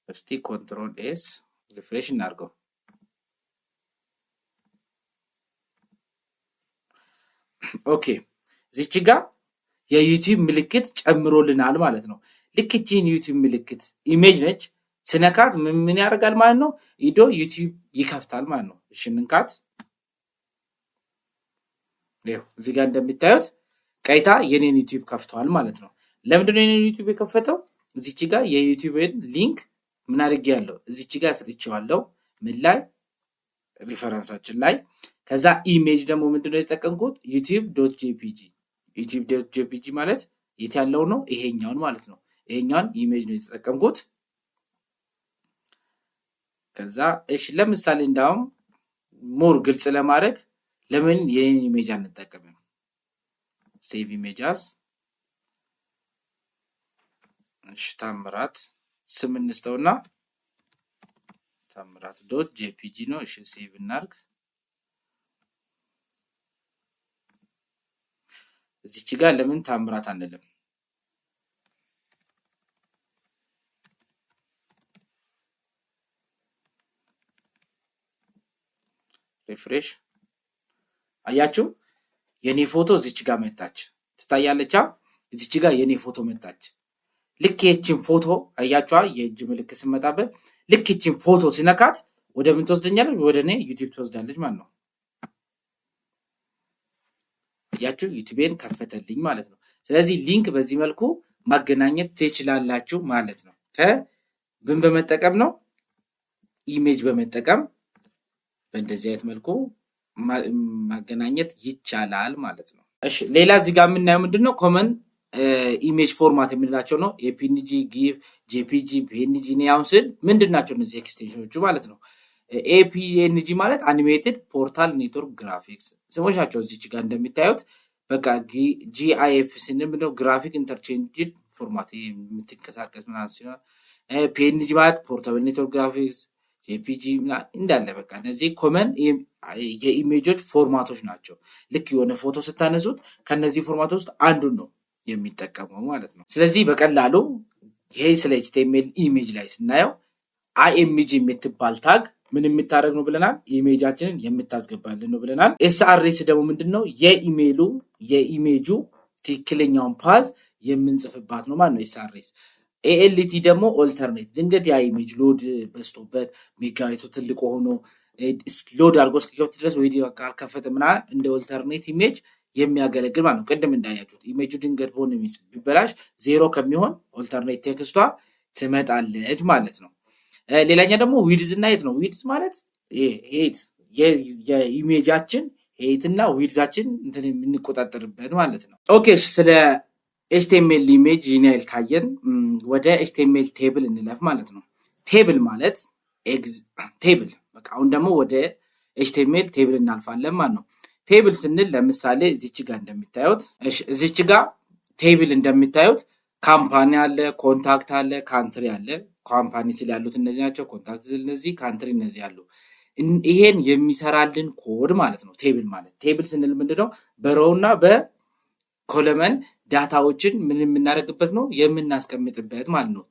እስቲ ኮንትሮል ኤስ ሪፍሬሽ እናድርገው። ኦኬ እዚች ጋር የዩቲዩብ ምልክት ጨምሮልናል ማለት ነው። ልክ እቺን ዩቲዩብ ምልክት ኢሜጅ ነች ስነካት ምን ያደርጋል ማለት ነው? ሂዶ ዩቲዩብ ይከፍታል ማለት ነው። እሺ እንንካት። ይኸው እዚህ ጋር እንደምታዩት ቀይታ የኔን ዩቲዩብ ከፍቷል ማለት ነው። ለምንድነው የኔን ዩቲዩብ የከፈተው? እዚች ጋር የዩቲዩብን ሊንክ ምን አድርጌያለሁ? እዚች ጋር ሰጥቼዋለሁ። ምን ላይ? ሪፈረንሳችን ላይ። ከዛ ኢሜጅ ደግሞ ምንድነው የተጠቀምኩት? youtube.jpg youtube.jpg ማለት የት ያለው ነው? ይሄኛውን ማለት ነው። ይሄኛውን ኢሜጅ ነው የተጠቀምኩት። ከዛ እሺ ለምሳሌ እንዳውም ሞር ግልጽ ለማድረግ ለምን የኔን ኢሜጅ አንጠቀምም? ሴቭ ኢሜጅስ እሺ ታምራት ስም እንስተውና ታምራት.jpg ነው። እሺ ሴቭ እናርግ። እዚች ጋር ለምን ታምራት አንልም? ሪፍሬሽ አያችሁ የኔ ፎቶ እዚች ጋር መጣች። ትታያለች። እዚች ጋር የኔ ፎቶ መጣች። ልክ የቺን ፎቶ አያችኋ? የእጅ ምልክት ስመጣበት ልክ የቺን ፎቶ ሲነካት ወደ ምን ትወስደኛለች? ወደ እኔ ዩቲዩብ ትወስዳለች ማለት ነው። አያችሁ ዩቲዩብን ከፈተልኝ ማለት ነው። ስለዚህ ሊንክ በዚህ መልኩ ማገናኘት ትችላላችሁ ማለት ነው። ከምን በመጠቀም ነው? ኢሜጅ በመጠቀም በእንደዚህ አይነት መልኩ ማገናኘት ይቻላል ማለት ነው። እሺ ሌላ እዚህ ጋር የምናየው ምንድነው? ኮመን ኢሜጅ ፎርማት የምንላቸው ነው። ኤፒኤንጂ፣ ጊፍ፣ ጄፒጂ፣ ፒኤንጂ ነው ስል ምንድናቸው እነዚህ ኤክስቴንሽኖቹ ማለት ነው። ኤፒኤንጂ ማለት አኒሜትድ ፖርታል ኔትወርክ ግራፊክስ ስሞች ናቸው። እዚች ጋር እንደሚታዩት በቃ ጂአይኤፍ ስንል ምንድነው? ግራፊክ ኢንተርቼንጅ ፎርማት የምትንቀሳቀስ ምናምን ሲሆን ፒኤንጂ ማለት ፖርታብል ኔትወርክ ግራፊክስ፣ ጄፒጂ እንዳለ በቃ እነዚህ ኮመን የኢሜጆች ፎርማቶች ናቸው። ልክ የሆነ ፎቶ ስታነሱት ከነዚህ ፎርማቶች ውስጥ አንዱን ነው የሚጠቀመው ማለት ነው። ስለዚህ በቀላሉ ይሄ ስለ ኤችቲኤምኤል ኢሜጅ ላይ ስናየው አይኤምጂ የምትባል ታግ ምን የምታደርግ ነው ብለናል? ኢሜጃችንን የምታስገባልን ነው ብለናል። ኤስአርኤስ ደግሞ ምንድነው? የኢሜጁ ትክክለኛውን ፓዝ የምንጽፍባት ነው ማለት ነው ኤስአርኤስ። ኤኤልቲ ደግሞ ኦልተርኔት ድንገት ያ ኢሜጅ ሎድ በስቶበት ሜጋባይቱ ትልቅ ሆኖ ሎድ አድርጎ እስኪከፍት ድረስ ወይ ካልከፈተ ምናምን እንደ ኦልተርኔት ኢሜጅ የሚያገለግል ማለት ነው። ቅድም እንዳያችሁት ኢሜጁ ድንገት በሆነ ቢበላሽ 0 ከሚሆን ኦልተርኔት ቴክስቷ ትመጣለች ማለት ነው። ሌላኛ ደግሞ ዊድዝ እና ሄት ነው። ዊድዝ ማለት ሄት የኢሜጃችን ሄትና ዊድዛችን እንትን የምንቆጣጠርበት ማለት ነው። ኦኬ ስለ ኤችቲኤምኤል ኢሜጅ ይናይል ካየን ወደ ኤችቲኤምኤል ቴብል እንለፍ ማለት ነው። ቴብል ማለት ቴብል በቃ አሁን ደግሞ ወደ ኤችቲኤምኤል ቴብል እናልፋለን ማለት ነው። ቴብል ስንል ለምሳሌ እዚች ጋር እንደምታዩት እዚች ጋር ቴብል እንደምታዩት ካምፓኒ አለ፣ ኮንታክት አለ፣ ካንትሪ አለ። ካምፓኒ ስል ያሉት እነዚህ ናቸው። ኮንታክት ስል እነዚህ፣ ካንትሪ እነዚህ አሉ። ይሄን የሚሰራልን ኮድ ማለት ነው ቴብል ማለት። ቴብል ስንል ምንድነው? በሮውና በኮለመን ዳታዎችን ምን የምናደርግበት ነው የምናስቀምጥበት ማለት ነው።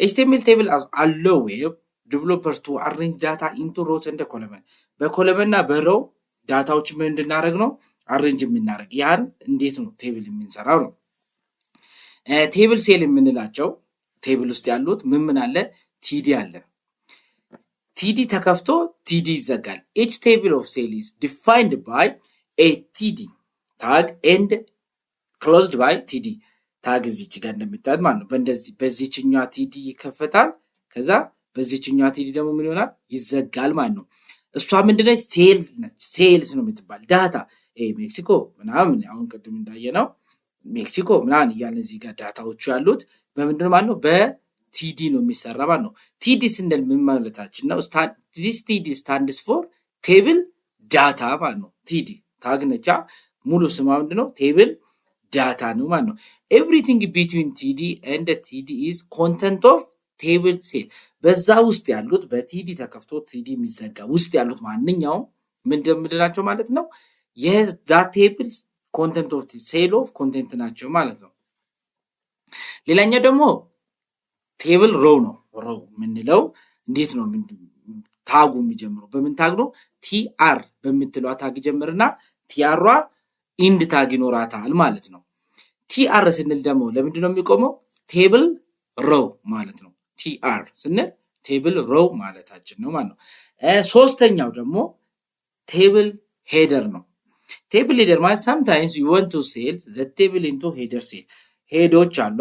HTML table allow web developers to arrange data into rows and column በኮለምና በሮው ዳታዎች ምን እንድናደርግ ነው አሬንጅ የምናደርግ ያን እንዴት ነው ቴብል የምንሰራው ነው ቴብል ሴል የምንላቸው ቴብል ውስጥ ያሉት ምን አለ ቲዲ አለ ቲዲ ተከፍቶ ቲዲ ይዘጋል each table of cell is defined by a td tag and closed by td tag እዚች ጋር እንደምታዩት ማለት ነው በእንደዚህ በዚህኛው ቲዲ ይከፈታል ከዛ በዚህኛው ቲዲ ደግሞ ምን ይሆናል ይዘጋል ማለት ነው እሷ ምንድነች ሴልስ ነው የምትባል ዳታ ሜክሲኮ ምናምን አሁን ቅድም እንዳየነው ሜክሲኮ ምናምን ያለን እዚህ ጋር ዳታዎቹ ያሉት በምንድነው ማለት ነው በቲዲ ነው የሚሰራ ማለት ነው ቲዲ ስንል ምን ማለታችን ነው this td stands for table data ማለት ነው ቲዲ ታግ ነቻ ሙሉ ስሟ ምንድነው ቴብል ዳታ ነው ማለት ነው everything between td and td is content of table cell በዛ ውስጥ ያሉት በቲዲ ተከፍቶ ቲዲ የሚዘጋ ውስጥ ያሉት ማንኛውም ምንድናቸው ማለት ነው የዛ ቴብል ኮንቴንት ኦፍ ሴል ኦፍ ኮንቴንት ናቸው ማለት ነው ሌላኛው ደግሞ ቴብል ሮው ነው ሮው ምንለው እንዴት ነው ታጉ የሚጀምረው በምን ታግ ነው tr በሚትለው ታግ ጀምርና tr ኢንድ ታግ ይኖራታል ማለት ነው tr ስንል ደግሞ ለምንድን ነው የሚቆመው ቴብል ሮው ማለት ነው tr ስንል ቴብል ሮው ማለታችን ነው ማለት ነው ሶስተኛው ደግሞ ቴብል ሄደር ነው ቴብል ሄደር ማለት sometimes you want to sell the table into header cell ሄዶች አሉ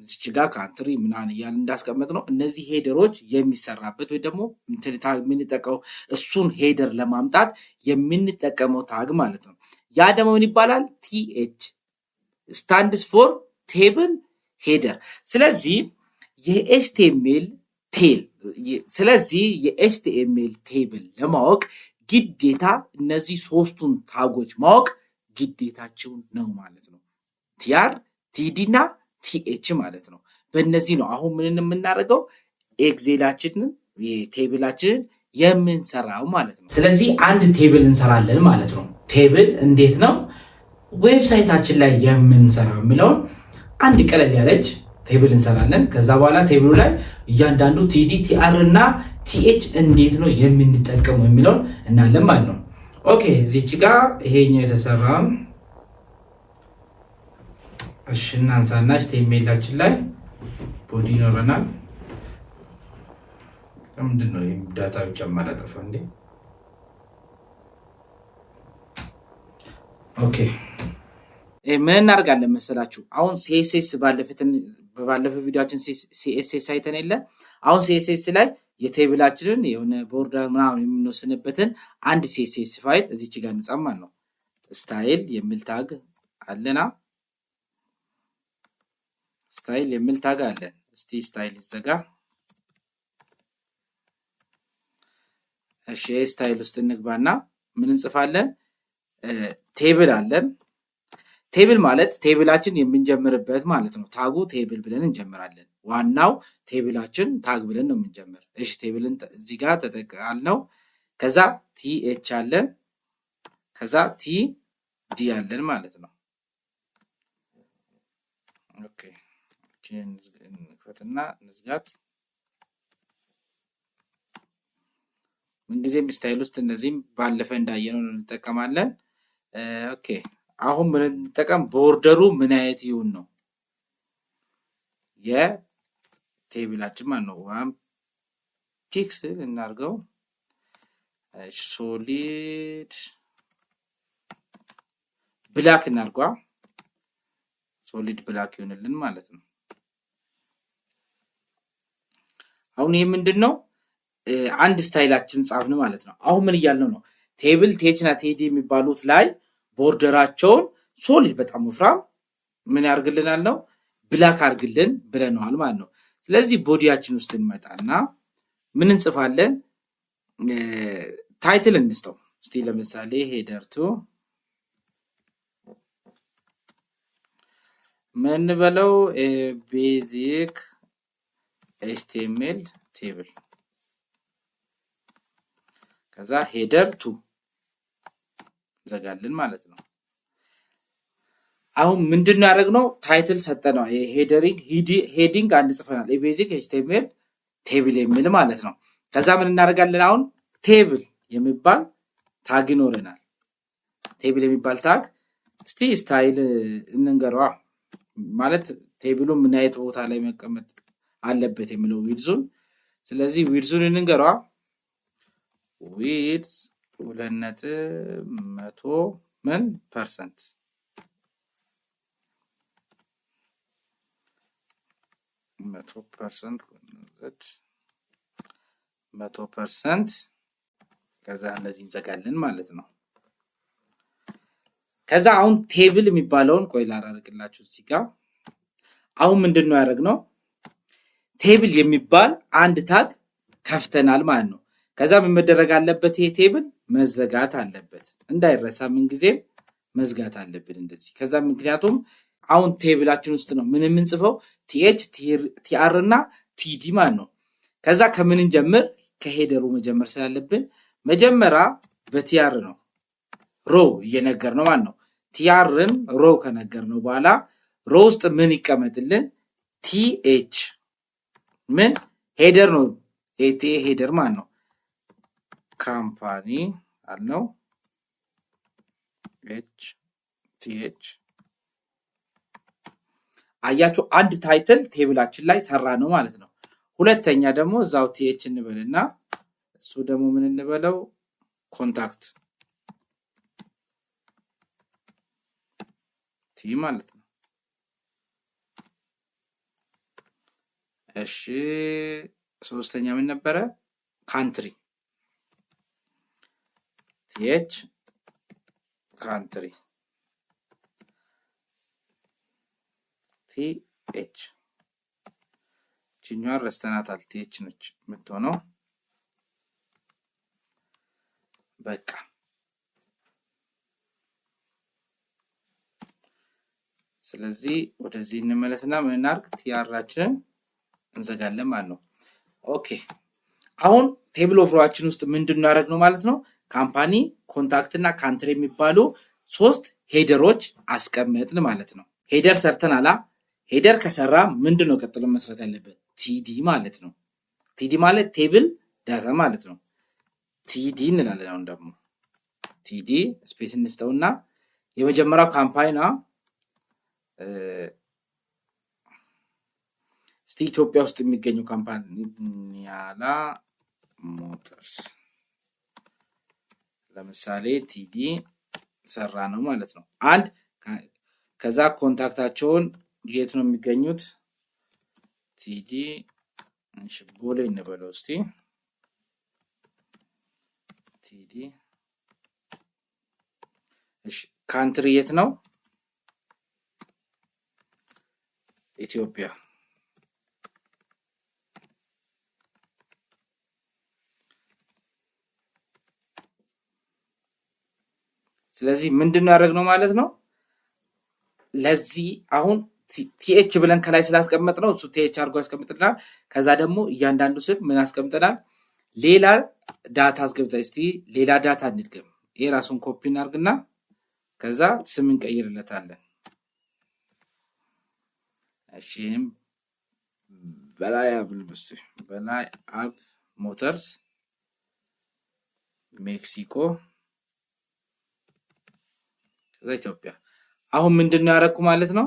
እዚህ ጋር ካንትሪ ምናን ያል እንዳስቀመጥ ነው እነዚህ ሄደሮች የሚሰራበት ወይ ደግሞ ምንጠቀው እሱን ሄደር ለማምጣት የምንጠቀመው ታግ ማለት ነው ያ ደግሞ ምን ይባላል th stands for table header ስለዚህ የኤችቲኤምኤል ቴል ስለዚህ የኤችቲኤምኤል ቴብል ለማወቅ ግዴታ እነዚህ ሶስቱን ታጎች ማወቅ ግዴታቸው ነው ማለት ነው tr td እና th ማለት ነው በእነዚህ ነው አሁን ምን እናደርገው ኤክሴላችንን የቴብላችንን የምንሰራው ማለት ነው ስለዚህ አንድ ቴብል እንሰራለን ማለት ነው ቴብል እንዴት ነው ዌብሳይታችን ላይ የምንሰራው የሚለው አንድ ቀለል ያለች ቴብል እንሰራለን ከዛ በኋላ ቴብሉ ላይ እያንዳንዱ td tr እና th እንዴት ነው የምንጠቀመው የሚለው እናለን ማለት ነው ኦኬ እዚች ጋር ይሄኛው የተሰራ እሺ እናንሳና HTML ላይ ቦዲ ይኖረናል ምንድነው ዳታ ብቻ ማለጠፋ እንዴ ኦኬ ምን እናደርጋለን መሰላችሁ አሁን CSS ባለፈው ቪዲዮአችን CSS አይተን የለ አሁን CSS ላይ የቴብላችንን የሆነ ቦርደር ምናምን የምንወስንበትን አንድ CSS ፋይል እዚች ጋር እንጻማል ነው ስታይል የሚል ታግ አለና ስታይል የሚል ታግ አለ እስቲ ስታይል ይዘጋ እሺ ስታይል ውስጥ እንግባና ምን እንጽፋለን ቴብል አለን ቴብል ማለት ቴብላችን የምንጀምርበት ማለት ነው ታጉ ቴብል ብለን እንጀምራለን ዋናው ቴብላችን ታግ ብለን ነው የምንጀምር እሺ ቴብልን እዚህ ጋር ተጠቃልነው ከዛ th አለን ከዛ td አለን ማለት ነው ኦኬ እንፈትና እንዝጋት ምንጊዜም ስታይል ውስጥ እነዚህም ባለፈ እንዳየነው እንጠቀማለን ኦኬ አሁን ምን እንጠቀም ቦርደሩ ምን አይነት ይሁን ነው የቴብላችን ማለት ነው 1 ፒክስል እናርገው ሶሊድ ብላክ እናርገው ሶሊድ ብላክ ይሆንልን ማለት ነው አሁን ይሄ ምንድነው አንድ ስታይላችን ጻፍን ማለት ነው አሁን ምን ይያልነው ነው ቴብል ቴችና ቴዲ የሚባሉት ላይ ቦርደራቸውን ሶሊድ በጣም ወፍራም ምን ያርግልናል ነው ብላክ አርግልን ብለናል ማለት ነው ስለዚህ ቦዲያችን ውስጥ እንመጣና ምን እንጽፋለን ታይትል እንስጠው እስቲ ለምሳሌ ሄደር ቱ ምን በለው ቤዚክ HTML ቴብል ከዛ ሄደር ቱ ዘጋልን ማለት ነው አሁን ምንድነው ያደረግነው? ታይትል ሰጠነው። ሄዲንግ አንድ ጽፈናል። ቤዚክ ኤችቲኤምኤል ቴብል የሚል ማለት ነው። ከዛ ምን እናደርጋለን? አሁን ቴብል የሚባል ታግ ይኖረናል። ቴብል የሚባል ታግ እስቲ ስታይል እንንገረዋ ማለት ቴብሉ ምን አይነት ቦታ ላይ መቀመጥ አለበት የሚለው ዊድዙን። ስለዚህ ዊድዙን እንንገረዋ። ዊድዝ 2.100% 100% ከዛ እንደዚህ እንዘጋለን ማለት ነው። ከዛ አሁን ቴብል የሚባለውን ቆይ ላደርግላችሁ እዚህ ጋር። አሁን ምንድነው ያደረግነው? ቴብል የሚባል አንድ ታግ ከፍተናል ማለት ነው። ከዛ ምን መደረግ አለበት? ይሄ ቴብል መዘጋት አለበት። እንዳይረሳ ምን ጊዜም መዝጋት አለብን እንደዚህ። ከዛ ምክንያቱም አሁን ቴብላችን ውስጥ ነው ምን የምንጽፈው? ቲኤች ቲአር እና ቲዲ ማለት ነው። ከዛ ከምንን ጀምር? ከሄደሩ መጀመር ስላለብን መጀመሪያ በቲአር ነው ሮ እየነገር ነው ማለት ነው። ቲአርን ሮ ከነገር ነው በኋላ ሮ ውስጥ ምን ይቀመጥልን? ቲኤች ምን ሄደር ነው። ኤቲ ሄደር ማለት ነው። ካምፓኒ አለው ኤች ቲኤች። አያችሁ አንድ ታይትል ቴብላችን ላይ ሰራ ነው ማለት ነው። ሁለተኛ ደግሞ እዛው ቲኤች እንበልና እሱ ደግሞ ምን እንበለው? ኮንታክት ቲ ማለት ነው። እሺ ሶስተኛ ምን ነበረ? ካንትሪ ቲኤች ካንትሪ ቲኤች ቺኛር ረስተናታል። ቲኤች ነች የምትሆነው። በቃ ስለዚህ ወደዚህ እንመለስና ምን እናድርግ? ቲአራችንን እንዘጋለን ማለት ነው። ኦኬ አሁን ቴብል ኦፍ ሮዋችን ውስጥ ምንድነው ያደረግነው ማለት ነው? ካምፓኒ፣ ኮንታክት እና ካንትሪ የሚባሉ ሶስት ሄደሮች አስቀመጥን ማለት ነው። ሄደር ሰርተናላ። ሄደር ከሰራ ምንድነው ቀጥሎ መስራት ያለበት? ቲዲ ማለት ነው። ቲዲ ማለት ቴብል ዳታ ማለት ነው። ቲዲ እንላለን። አሁን ደግሞ ቲዲ ስፔስ እንስተውና የመጀመሪያው ካምፓኒ ነው። እስቲ ኢትዮጵያ ውስጥ የሚገኙ ካምፓኒ ያላ ሞተርስ ለምሳሌ ቲዲ ሰራ ነው ማለት ነው። አንድ ከዛ ኮንታክታቸውን የት ነው የሚገኙት? ቲዲ እሺ ቦሌ እንበለው እስቲ። ቲዲ እሺ ካንትሪ የት ነው? ኢትዮጵያ። ስለዚህ ምንድነው ያደረግነው ማለት ነው? ለዚህ አሁን ቲኤች ብለን ከላይ ስላስቀመጥ ነው እሱ ቲኤች አድርጎ ያስቀምጥልናል። ከዛ ደግሞ እያንዳንዱ ስር ምን አስቀምጠናል? ሌላ ዳታ አስገብተን እስቲ ሌላ ዳታ እንድገም። የራሱን ኮፒ እናርግና ከዛ ስም እንቀይርለታለን። እሺም በላይ አብ ሞተርስ ሜክሲኮ ከዛ ኢትዮጵያ። አሁን ምንድነው ያደረኩ ማለት ነው?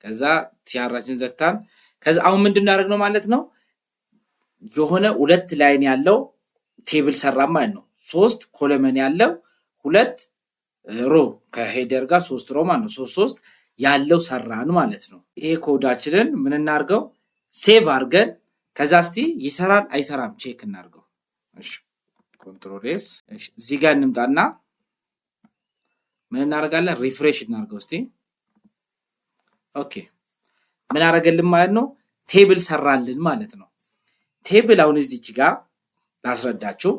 ከዛ ቲአራችን ዘግታን ከዛ አሁን ምንድነው ያደረግነው ማለት ነው? የሆነ ሁለት ላይን ያለው ቴብል ሰራ ማለት ነው። 3 ኮለመን ያለው 2 ሮ ከሄደር ጋር 3 ሮ ማለት ነው። 3 ያለው ሰራን ማለት ነው። ይሄ ኮዳችንን ምን እናርገው? ሴቭ አድርገን ከዛ እስቲ ይሰራል አይሰራም ቼክ እናርገው። እሺ ኮንትሮል ኤስ። እሺ እዚህ ጋር እንምጣና ምን እናደርጋለን? ሪፍሬሽ እናርገው እስቲ። ኦኬ ምን አደረገልን ማለት ነው? ቴብል ሰራልን ማለት ነው። ቴብል አሁን እዚች ጋር ላስረዳችሁ።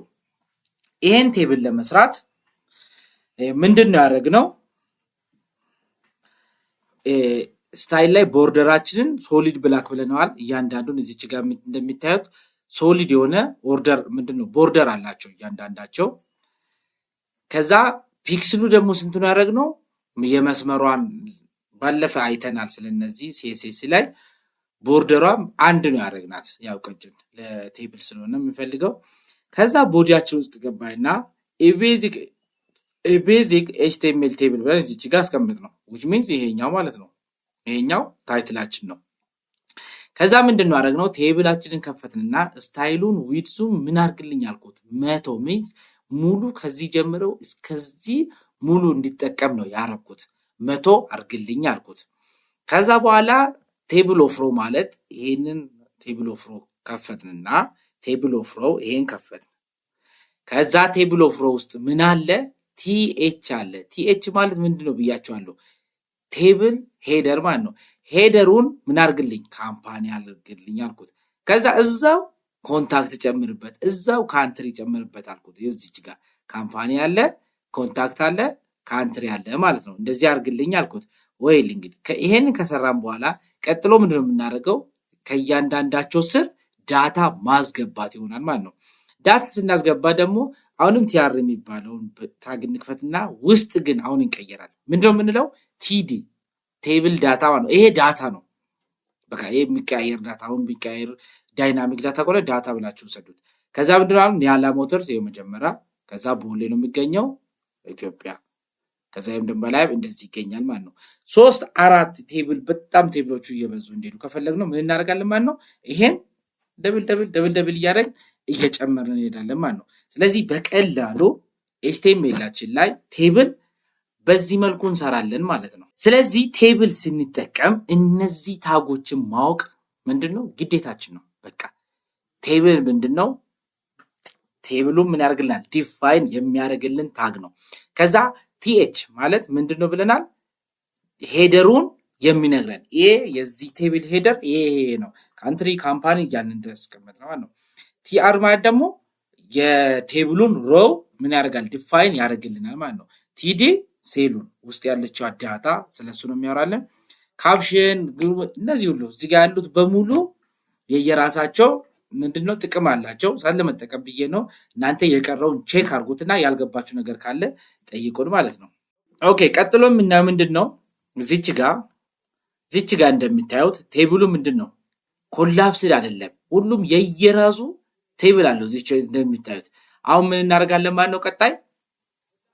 ይሄን ቴብል ለመስራት ምንድነው ያደረግነው? ስታይል ላይ ቦርደራችንን ሶሊድ ብላክ ብለናል። እያንዳንዱን እዚች ጋር እንደሚታዩት ሶሊድ የሆነ ኦርደር ምንድነው ቦርደር አላቸው እያንዳንዳቸው። ከዛ ፒክስሉ ደግሞ ስንት ነው ያደረግነው? የመስመሯን ባለፈ አይተናል። ስለነዚህ ሲኤስኤስ ላይ ቦርደሯም አንድ ነው ያደረግናት፣ ያው ቀጭን ለቴብል ስለሆነ የምንፈልገው። ከዛ ቦዲያችን ውስጥ ገባይና ቤዚክ ኤችቲኤምኤል ቴብል ብለን እዚች ጋር አስቀምጥ ነው which means ይሄኛው ማለት ነው። ይሄኛው ታይትላችን ነው። ከዛ ምንድነው ያደረግነው? ቴብላችንን ከፈትንና ስታይሉን ዊድሱ ምን አድርግልኝ አልኩት 100 ሚንስ ሙሉ ከዚህ ጀምረው እስከዚህ ሙሉ እንዲጠቀም ነው ያረኩት። 100 አድርግልኝ አልኩት። ከዛ በኋላ ቴብል ኦፍ ሮ ማለት ይሄንን ቴብል ኦፍ ሮ ከፈትንና ቴብል ኦፍ ሮ ይሄን ከፈትን። ከዛ ቴብል ኦፍ ሮ ውስጥ ምን አለ? ቲኤች አለ። ቲኤች ማለት ምንድነው ብያቸዋለሁ? ቴብል ሄደር ማለት ነው። ሄደሩን ምን አድርግልኝ? ካምፓኒ አድርግልኝ አልኩት። ከዛ እዛው ኮንታክት ጨምርበት፣ እዛው ካንትሪ ጨምርበት አልኩት። እዚች ጋር ካምፓኒ አለ፣ ኮንታክት አለ፣ ካንትሪ አለ ማለት ነው። እንደዚህ አድርግልኝ አልኩት። ወይል እንግዲህ ይሄንን ከሰራን በኋላ ቀጥሎ ምንድነው የምናደርገው? ከእያንዳንዳቸው ስር ዳታ ማስገባት ይሆናል ማለት ነው። ዳታ ስናስገባ ደግሞ አሁንም ቲአር የሚባለውን ታግ እንክፈትና ውስጥ ግን አሁን እንቀየራለን። ምንድነው የምንለው? ቲዲ ቴብል ዳታ ማለት ነው። ይሄ ዳታ ነው። በቃ ይሄ የሚቀያየር ዳታ፣ አሁን ቢቀያየር ዳይናሚክ ዳታ ከሆነ ዳታ ብላችሁ ሰዱት። ከዛ ምንድነው አሁን ኒያላ ሞተርስ ይሄው መጀመሪያ፣ ከዛ ቦሌ ነው የሚገኘው ኢትዮጵያ፣ ከዛ ይሄም ደግሞ ላይ እንደዚህ ይገኛል ማለት ነው። 3 4 ቴብል በጣም ቴብሎቹ እየበዙ እንዲሄዱ ከፈለግነው ምን እናደርጋለን ማለት ነው? ይሄን ደብል እያደረግን እየጨመርን እንሄዳለን ማለት ነው። ስለዚህ በቀላሉ ኤችቲኤምኤላችን ላይ ቴብል በዚህ መልኩ እንሰራለን ማለት ነው። ስለዚህ ቴብል ስንጠቀም እነዚህ ታጎችን ማወቅ ምንድነው ግዴታችን ነው። በቃ ቴብል ምንድነው? ቴብሉ ምን ያደርግልናል? ዲፋይን የሚያደርግልን ታግ ነው። ከዛ ቲኤች ማለት ምንድነው ብለናል? ሄደሩን የሚነግረን ይሄ የዚህ ቴብል ሄደር ይሄ ነው። ካንትሪ ካምፓኒ እያልን እንደስቀመጥ ነው። ቲአር ማለት ደግሞ የቴብሉን ሮው ምን ያደርጋል? ዲፋይን ያደርግልናል ማለት ነው። ቲዲ ሴሉን ውስጥ ያለችው ዳታ ስለሱ ነው የሚያወራለን። ካፕሽን እነዚህ ሁሉ እዚህ ጋር ያሉት በሙሉ የየራሳቸው ምንድነው ጥቅም አላቸው። ለመጠቀም ብዬ ነው። እናንተ የቀረውን ቼክ አድርጉትና ያልገባችሁ ነገር ካለ ጠይቁን ማለት ነው። ኦኬ ቀጥሎ የምናየው ምንድነው? እዚች ጋር እንደምታዩት ቴብሉ ምንድነው ኮላፕስድ አይደለም። ሁሉም የየራሱ ቴብል አለው። እዚች እንደምታዩት አሁን ምን እናደርጋለን ማለት ነው? ቀጣይ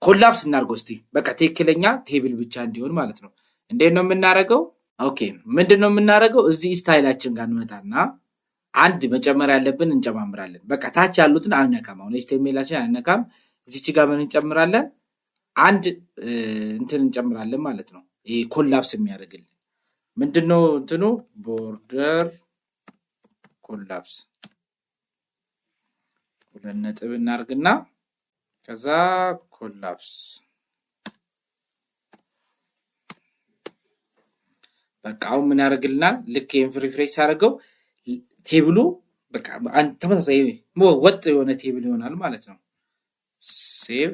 ኮላፕስ እናድርገው እስቲ። በቃ ትክክለኛ ቴብል ብቻ እንዲሆን ማለት ነው። እንዴት ነው የምናደርገው? ኦኬ ምንድነው የምናደርገው? እዚህ ስታይላችን ጋር እንመጣና አንድ መጨመር ያለብን እንጨማምራለን። በቃ ታች ያሉትን አንነካም። አሁን ኤችቲኤምኤላችን አንነካም። እዚች ጋር ምን እንጨምራለን? አንድ እንትን እንጨምራለን ማለት ነው። ይሄ ኮላፕስ የሚያደርግልን ምንድነው? እንትኑ ቦርደር ኮላፕስ 2 ነጥብ እናርግና ከዛ ኮላፕስ በቃ አሁን ምን ያደርግልናል? ልክ ይሄን ሪፍሬሽ አድርገው ቴብሉ በቃ ተመሳሳይ ወጥ የሆነ ቴብል ይሆናል ማለት ነው። ሴቭ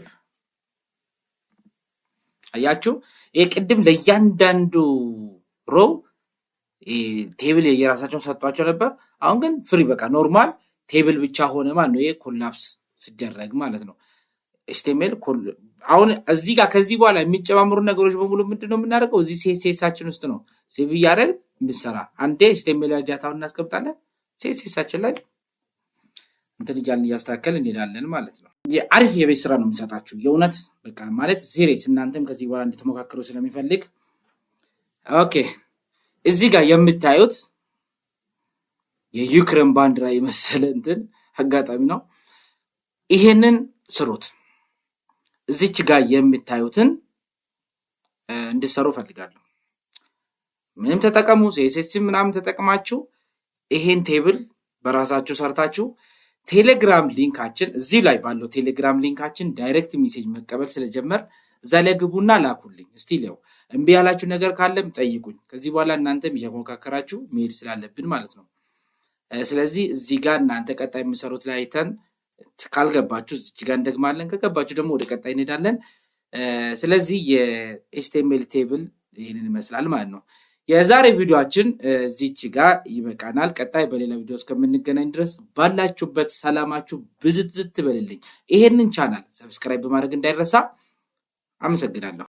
አያችሁ፣ ይሄ ቅድም ለእያንዳንዱ ሮው ቴብል የራሳቸውን ሰጥቷቸው ነበር። አሁን ግን ፍሪ በቃ ኖርማል ቴብል ብቻ ሆነ ማለት ነው። ይሄ ኮላፕስ ሲደረግ ማለት ነው። ኤችቲኤምኤል አሁን እዚህ ጋር ከዚህ በኋላ የሚጨማምሩ ነገሮች በሙሉ ምንድነው የምናደርገው? እዚህ ሲኤስኤሳችን ውስጥ ነው ሴቭ እያደረግን የምንሰራ። አንዴ ኤችቲኤምኤል ዳታውን እናስቀምጣለን። ሲኤስኤሳችን ላይ እንትን እያልን እያስተካከልን እንሄዳለን ማለት ነው። አሪፍ የቤት ስራ ነው የምሰጣችሁ የእውነት በቃ ማለት ሲሪየስ፣ እናንተም ከዚህ በኋላ እንድትሞካከሩ ስለሚፈልግ። ኦኬ እዚህ ጋር የምታዩት የዩክሬን ባንዲራ የመሰለ እንትን አጋጣሚ ነው። ይሄንን ስሩት። እዚች ጋር የምታዩትን እንድሰሩ ፈልጋለሁ። ምንም ተጠቀሙ፣ ሲኤስኤስ ምናምን ተጠቅማችሁ ይሄን ቴብል በራሳችሁ ሰርታችሁ ቴሌግራም ሊንካችን እዚህ ላይ ባለው ቴሌግራም ሊንካችን ዳይሬክት ሜሴጅ መቀበል ስለጀመር እዛ ላይ ግቡና ላኩልኝ። እስቲ ለው እምቢ ያላችሁ ነገር ካለም ጠይቁኝ። ከዚህ በኋላ እናንተም እየሞካከራችሁ መሄድ ስላለብን ማለት ነው። ስለዚህ እዚህ ጋር እናንተ ቀጣይ የምሰሩት ላይ አይተን ካልገባችሁ እዚህ ጋር እንደግማለን፣ ከገባችሁ ደግሞ ወደ ቀጣይ እንሄዳለን። ስለዚህ የኤችቲኤምኤል ቴብል ይሄንን ይመስላል ማለት ነው። የዛሬ ቪዲዮአችን እዚች ጋር ይበቃናል። ቀጣይ በሌላ ቪዲዮ እስከምንገናኝ ድረስ ባላችሁበት ሰላማችሁ ብዝት በልልኝ። ይሄንን ቻናል ሰብስክራይብ በማድረግ እንዳይረሳ። አመሰግናለሁ።